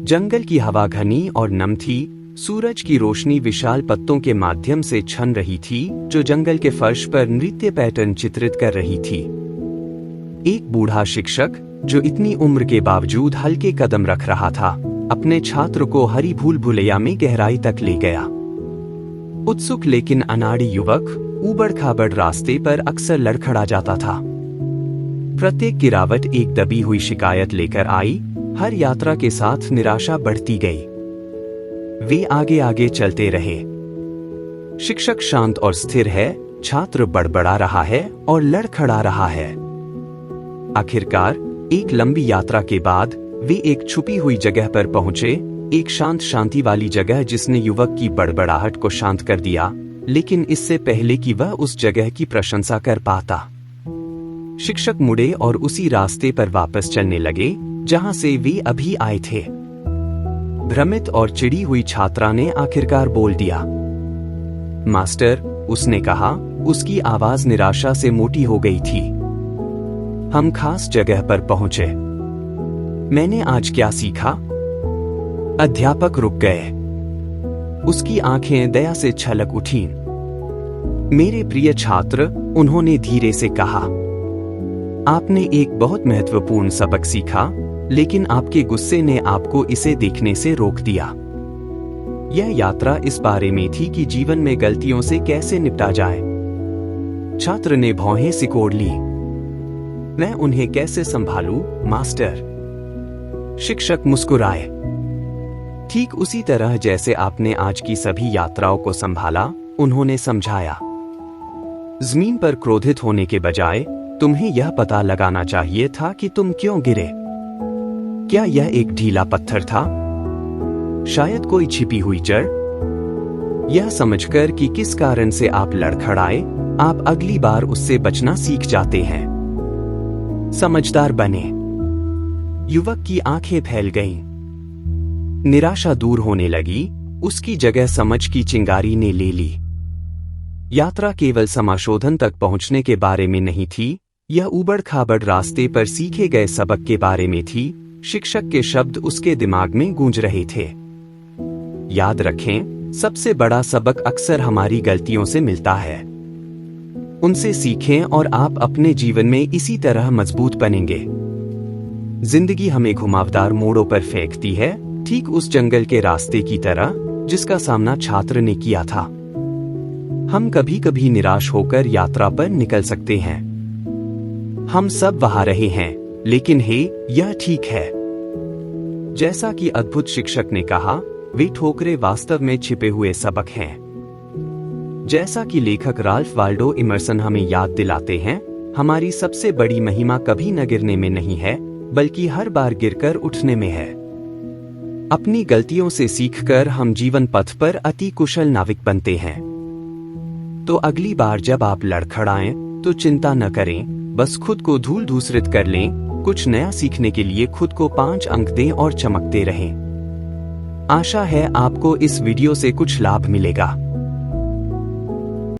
जंगल की हवा घनी और नम थी। सूरज की रोशनी विशाल पत्तों के माध्यम से छन रही थी, जो जंगल के फर्श पर नृत्य पैटर्न चित्रित कर रही थी। एक बूढ़ा शिक्षक, जो इतनी उम्र के बावजूद हल्के कदम रख रहा था, अपने छात्र को हरी भूल भुलैया में गहराई तक ले गया। उत्सुक लेकिन अनाड़ी युवक ऊबड़ खाबड़ रास्ते पर अक्सर लड़खड़ा जाता था। प्रत्येक गिरावट एक दबी हुई शिकायत लेकर आई। हर यात्रा के साथ निराशा बढ़ती गई। वे आगे आगे चलते रहे। शिक्षक शांत और स्थिर है, छात्र बड़बड़ा रहा है और लड़खड़ा रहा है। आखिरकार एक लंबी यात्रा के बाद वे एक छुपी हुई जगह पर पहुंचे, एक शांति वाली जगह जिसने युवक की बड़बड़ाहट को शांत कर दिया, लेकिन इससे पहले कि वह उस जगह की प्रशंसा कर पाता। शिक्षक मुड़े और उसी रास्ते पर वापस चलने लगे जहां से वे अभी आए थे। भ्रमित और चिढ़ी हुई छात्रा ने आखिरकार बोल दिया, मास्टर, उसने कहा। उसकी आवाज निराशा से मोटी हो गई थी। हम खास जगह पर पहुंचे। मैंने आज क्या सीखा? अध्यापक रुक गए। उसकी आंखें दया से छलक उठीं। मेरे प्रिय छात्र, उन्होंने धीरे से कहा, आपने एक बहुत महत्वपूर्ण सबक सीखा, लेकिन आपके गुस्से ने आपको इसे देखने से रोक दिया। यह यात्रा इस बारे में थी कि जीवन में गलतियों से कैसे निपटा जाए। छात्र ने भौहें सिकोड़ ली। मैं उन्हें कैसे संभालूं, मास्टर? शिक्षक मुस्कुराए। ठीक उसी तरह जैसे आपने आज की सभी यात्राओं को संभाला, उन्होंने समझाया। जमीन पर क्रोधित होने के बजाय तुम्हें यह पता लगाना चाहिए था कि तुम क्यों गिरे। क्या यह एक ढीला पत्थर था? शायद कोई छिपी हुई जड़? यह समझकर कि किस कारण से आप लड़खड़ाए, आप अगली बार उससे बचना सीख जाते हैं। समझदार बने। युवक की आंखें फैल गईं। निराशा दूर होने लगी। उसकी जगह समझ की चिंगारी ने ले ली। यात्रा केवल समाशोधन तक पहुंचने के बारे में नहीं थी, यह ऊबड़ खाबड़ रास्ते पर सीखे गए सबक के बारे में थी। शिक्षक के शब्द उसके दिमाग में गूंज रहे थे। याद रखें, सबसे बड़ा सबक अक्सर हमारी गलतियों से मिलता है। उनसे सीखें और आप अपने जीवन में इसी तरह मजबूत बनेंगे। जिंदगी हमें घुमावदार मोड़ों पर फेंकती है, ठीक उस जंगल के रास्ते की तरह जिसका सामना छात्र ने किया था। हम कभी कभी निराश होकर यात्रा पर निकल सकते हैं। हम सब वहां रहे हैं, लेकिन हे, यह ठीक है। जैसा कि अद्भुत शिक्षक ने कहा, वे ठोकरें वास्तव में छिपे हुए सबक हैं। जैसा कि लेखक राल्फ वाल्डो इमर्सन हमें याद दिलाते हैं, हमारी सबसे बड़ी महिमा कभी न गिरने में नहीं है, बल्कि हर बार गिरकर उठने में है। अपनी गलतियों से सीखकर हम जीवन पथ पर अति कुशल नाविक बनते हैं। तो अगली बार जब आप लड़खड़ाएं, तो चिंता न करें, बस खुद को धूल धूसरित कर लें। कुछ नया सीखने के लिए खुद को 5 अंक दें और चमकते रहें। आशा है आपको इस वीडियो से कुछ लाभ मिलेगा।